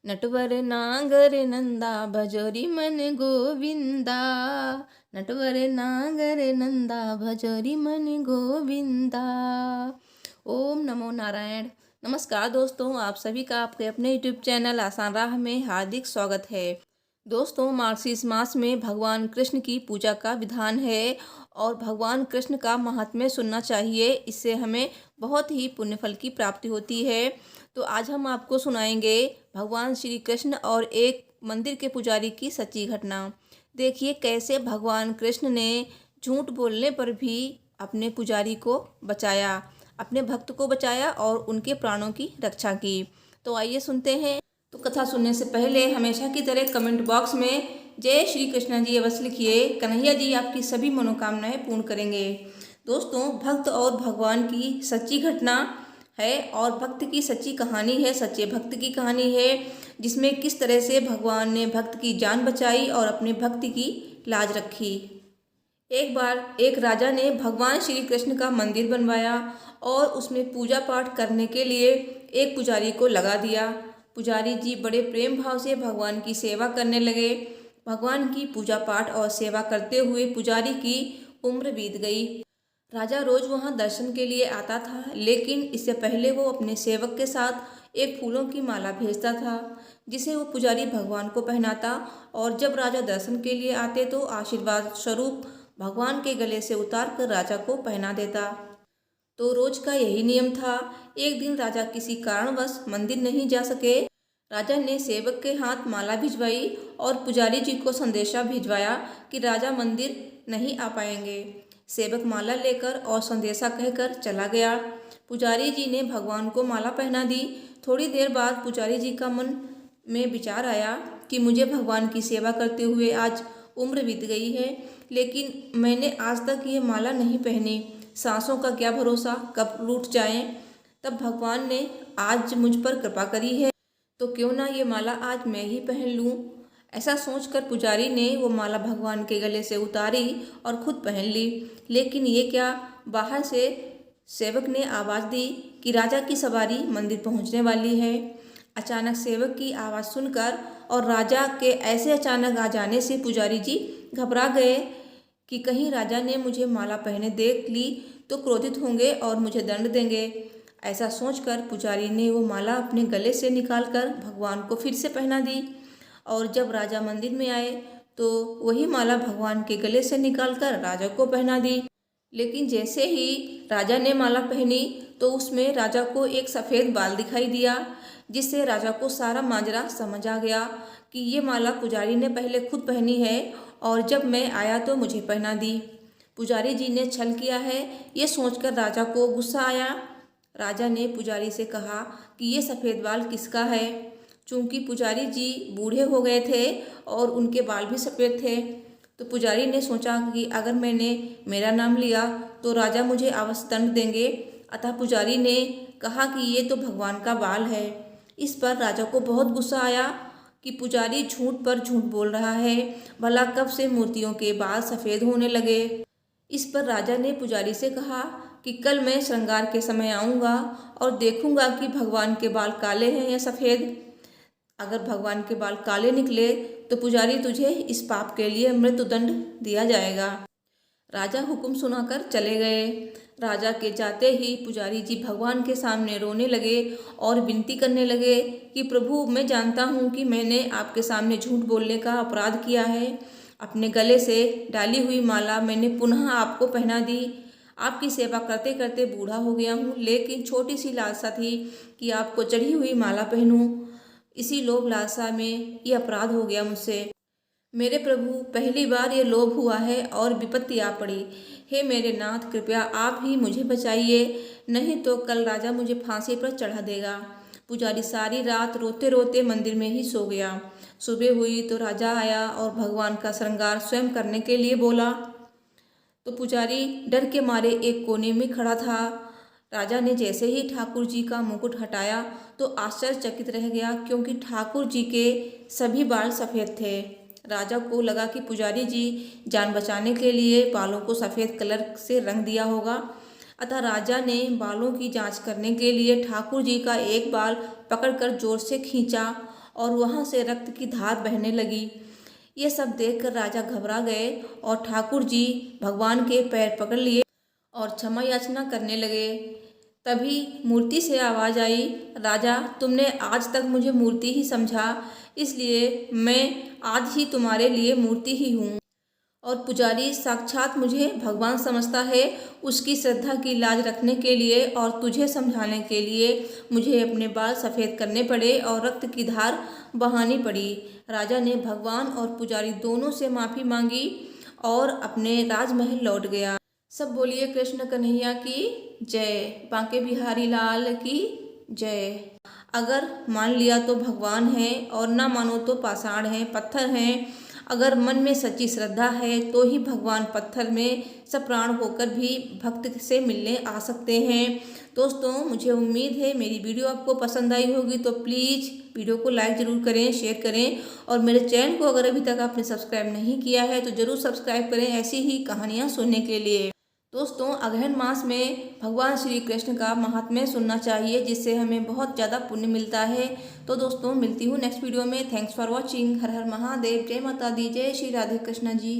नटवर नागर नंदा भजोरी मन गोविंदा। नटवर नागर नंदा भजोरी मन गोविंदा। ओम नमो नारायण। नमस्कार दोस्तों, आप सभी का आपके अपने यूट्यूब चैनल आसान राह में हार्दिक स्वागत है। दोस्तों, मार्गशीर्ष मास में भगवान कृष्ण की पूजा का विधान है और भगवान कृष्ण का महात्म्य सुनना चाहिए। इससे हमें बहुत ही पुण्य फल की प्राप्ति होती है। तो आज हम आपको सुनाएंगे भगवान श्री कृष्ण और एक मंदिर के पुजारी की सच्ची घटना। देखिए कैसे भगवान कृष्ण ने झूठ बोलने पर भी अपने पुजारी को बचाया, अपने भक्त को बचाया और उनके प्राणों की रक्षा की। तो आइए सुनते हैं। तो कथा सुनने से पहले हमेशा की तरह कमेंट बॉक्स में जय श्री कृष्ण जी अवश्य लिखिए। कन्हैया जी आपकी सभी मनोकामनाएं पूर्ण करेंगे। दोस्तों, भक्त और भगवान की सच्ची घटना है और भक्त की सच्ची कहानी है, सच्चे भक्त की कहानी है, जिसमें किस तरह से भगवान ने भक्त की जान बचाई और अपने भक्ति की लाज रखी। एक बार एक राजा ने भगवान श्री कृष्ण का मंदिर बनवाया और उसमें पूजा पाठ करने के लिए एक पुजारी को लगा दिया। पुजारी जी बड़े प्रेम भाव से भगवान की सेवा करने लगे। भगवान की पूजा पाठ और सेवा करते हुए पुजारी की उम्र बीत गई। राजा रोज वहां दर्शन के लिए आता था, लेकिन इससे पहले वो अपने सेवक के साथ एक फूलों की माला भेजता था, जिसे वो पुजारी भगवान को पहनाता और जब राजा दर्शन के लिए आते तो आशीर्वाद स्वरूप भगवान के गले से उतार कर राजा को पहना देता। तो रोज का यही नियम था। एक दिन राजा किसी कारणवश मंदिर नहीं जा सके। राजा ने सेवक के हाथ माला भिजवाई और पुजारी जी को संदेशा भिजवाया कि राजा मंदिर नहीं आ पाएंगे। सेवक माला लेकर और संदेशा कहकर चला गया। पुजारी जी ने भगवान को माला पहना दी। थोड़ी देर बाद पुजारी जी का मन में विचार आया कि मुझे भगवान की सेवा करते हुए आज उम्र बीत गई है, लेकिन मैंने आज तक ये माला नहीं पहनी। सांसों का क्या भरोसा, कब लूट जाएं। तब भगवान ने आज मुझ पर कृपा करी है, तो क्यों ना ये माला आज मैं ही पहन लूं। ऐसा सोचकर पुजारी ने वो माला भगवान के गले से उतारी और खुद पहन ली। लेकिन ये क्या, बाहर से सेवक ने आवाज़ दी कि राजा की सवारी मंदिर पहुंचने वाली है। अचानक सेवक की आवाज़ सुनकर और राजा के ऐसे अचानक आ जाने से पुजारी जी घबरा गए कि कहीं राजा ने मुझे माला पहने देख ली तो क्रोधित होंगे और मुझे दंड देंगे। ऐसा सोचकर पुजारी ने वो माला अपने गले से निकालकर भगवान को फिर से पहना दी और जब राजा मंदिर में आए तो वही माला भगवान के गले से निकालकर राजा को पहना दी। लेकिन जैसे ही राजा ने माला पहनी तो उसमें राजा को एक सफ़ेद बाल दिखाई दिया, जिससे राजा को सारा माजरा समझ आ गया कि ये माला पुजारी ने पहले खुद पहनी है और जब मैं आया तो मुझे पहना दी। पुजारी जी ने छल किया है, ये सोचकर राजा को गुस्सा आया। राजा ने पुजारी से कहा कि ये सफ़ेद बाल किसका है। चूंकि पुजारी जी बूढ़े हो गए थे और उनके बाल भी सफ़ेद थे, तो पुजारी ने सोचा कि अगर मैंने मेरा नाम लिया तो राजा मुझे अवश्य दंड देंगे। अतः पुजारी ने कहा कि ये तो भगवान का बाल है। इस पर राजा को बहुत गुस्सा आया कि पुजारी झूठ पर झूठ बोल रहा है। भला कब से मूर्तियों के बाल सफ़ेद होने लगे। इस पर राजा ने पुजारी से कहा कि कल मैं श्रृंगार के समय आऊँगा और देखूंगा कि भगवान के बाल काले हैं या सफ़ेद। अगर भगवान के बाल काले निकले तो पुजारी तुझे इस पाप के लिए मृत्युदंड दिया जाएगा। राजा हुक्म सुनाकर चले गए। राजा के जाते ही पुजारी जी भगवान के सामने रोने लगे और विनती करने लगे कि प्रभु, मैं जानता हूँ कि मैंने आपके सामने झूठ बोलने का अपराध किया है। अपने गले से डाली हुई माला मैंने पुनः आपको पहना दी। आपकी सेवा करते करते बूढ़ा हो गया हूँ, लेकिन छोटी सी लालसा थी कि आपको चढ़ी हुई माला पहनूं। इसी लोभ लालसा में ये अपराध हो गया मुझसे। मेरे प्रभु, पहली बार ये लोभ हुआ है और विपत्ति आ पड़ी। हे मेरे नाथ, कृपया आप ही मुझे बचाइए, नहीं तो कल राजा मुझे फांसी पर चढ़ा देगा। पुजारी सारी रात रोते रोते मंदिर में ही सो गया। सुबह हुई तो राजा आया और भगवान का श्रृंगार स्वयं करने के लिए बोला, तो पुजारी डर के मारे एक कोने में खड़ा था। राजा ने जैसे ही ठाकुर जी का मुकुट हटाया तो आश्चर्यचकित रह गया, क्योंकि ठाकुर जी के सभी बाल सफ़ेद थे। राजा को लगा कि पुजारी जी जान बचाने के लिए बालों को सफ़ेद कलर से रंग दिया होगा। अतः राजा ने बालों की जांच करने के लिए ठाकुर जी का एक बाल पकड़कर जोर से खींचा और वहाँ से रक्त की धार बहने लगी। ये सब देखकर राजा घबरा गए और ठाकुर जी भगवान के पैर पकड़ लिए और क्षमा याचना करने लगे। तभी मूर्ति से आवाज़ आई, राजा तुमने आज तक मुझे मूर्ति ही समझा, इसलिए मैं आज ही तुम्हारे लिए मूर्ति ही हूँ। और पुजारी साक्षात मुझे भगवान समझता है। उसकी श्रद्धा की लाज रखने के लिए और तुझे समझाने के लिए मुझे अपने बाल सफ़ेद करने पड़े और रक्त की धार बहानी पड़ी। राजा ने भगवान और पुजारी दोनों से माफ़ी मांगी और अपने राजमहल लौट गया। सब बोलिए कृष्ण कन्हैया की जय, बांके बिहारी लाल की जय। अगर मान लिया तो भगवान है और ना मानो तो पाषाण है, पत्थर हैं। अगर मन में सच्ची श्रद्धा है तो ही भगवान पत्थर में सप्राण होकर भी भक्त से मिलने आ सकते हैं। दोस्तों, मुझे उम्मीद है मेरी वीडियो आपको पसंद आई होगी, तो प्लीज़ वीडियो को लाइक ज़रूर करें, शेयर करें और मेरे चैनल को अगर अभी तक आपने सब्सक्राइब नहीं किया है तो ज़रूर सब्सक्राइब करें ऐसी ही कहानियाँ सुनने के लिए। दोस्तों, अगहन मास में भगवान श्री कृष्ण का महात्म्य सुनना चाहिए, जिससे हमें बहुत ज़्यादा पुण्य मिलता है। तो दोस्तों, मिलती हूँ नेक्स्ट वीडियो में। Thanks for watching. हर हर महादेव, जय माता दी, जय श्री राधे कृष्ण जी।